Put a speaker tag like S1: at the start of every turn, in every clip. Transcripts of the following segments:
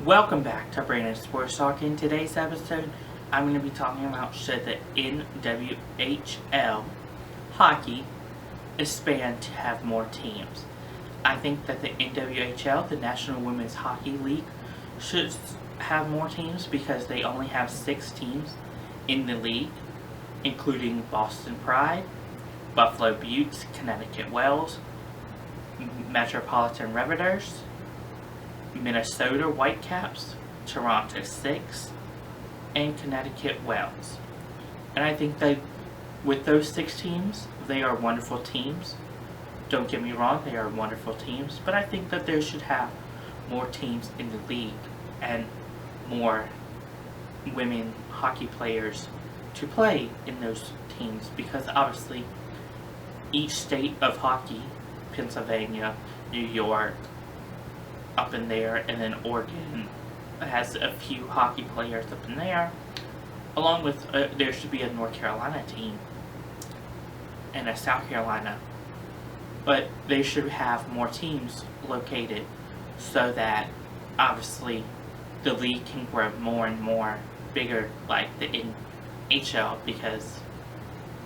S1: Welcome back to Brandon Sports Talk. In today's episode, I'm going to be talking about should the NWHL hockey expand to have more teams. I think that the NWHL, the National Women's Hockey League, should have more teams because they only have 6 teams in the league, including Boston Pride, Buffalo Beauts, Connecticut Whales, Metropolitan Riveters, Minnesota Whitecaps, Toronto Six, and Connecticut Whales. And I think that with those 6 teams, they are wonderful teams. Don't get me wrong, they are wonderful teams, but I think that there should have more teams in the league and more women hockey players to play in those teams, because obviously each state of hockey, Pennsylvania, New York, up in there, and then Oregon has a few hockey players up in there, along with there should be a North Carolina team and a South Carolina, but they should have more teams located so that obviously the league can grow more and more bigger like the NHL, because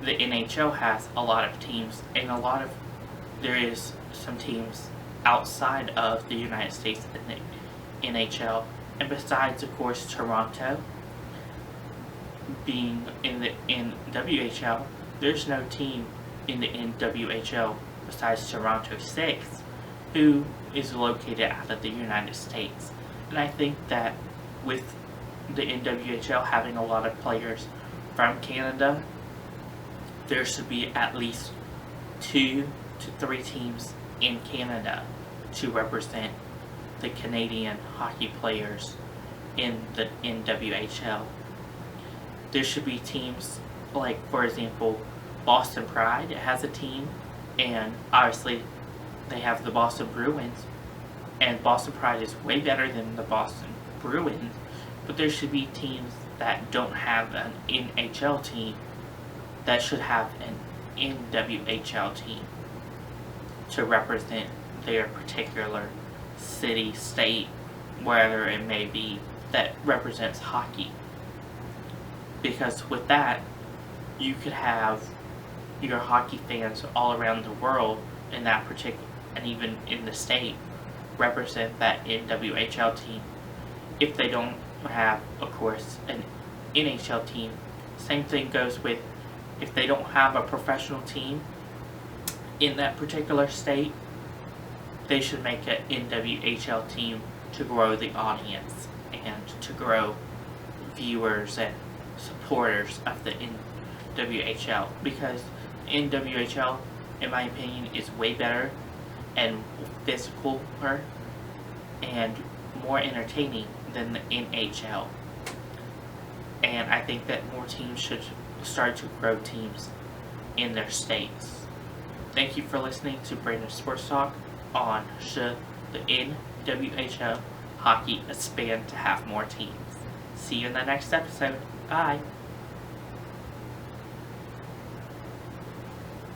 S1: the NHL has a lot of teams, and there is some teams outside of the United States in the NHL, and besides, of course, Toronto being in the NWHL, there's no team in the NWHL besides Toronto Six, who is located out of the United States. And I think that with the NWHL having a lot of players from Canada, there should be at least 2 to 3 teams in Canada to represent the Canadian hockey players in the NWHL. There should be teams like, for example, Boston Pride has a team, and obviously they have the Boston Bruins, and Boston Pride is way better than the Boston Bruins, but there should be teams that don't have an NHL team that should have an NWHL team to represent their particular city, state, wherever it may be, that represents hockey. Because with that, you could have your hockey fans all around the world in that particular, and even in the state, represent that NWHL team. If they don't have, of course, an NHL team, same thing goes with if they don't have a professional team in that particular state, they should make an NWHL team to grow the audience and to grow viewers and supporters of the NWHL, because NWHL, in my opinion, is way better and physical and more entertaining than the NHL. And I think that more teams should start to grow teams in their states. Thank you for listening to Brandon Sports Talk on should the NWHL hockey expand to have more teams. See you in the next episode. Bye.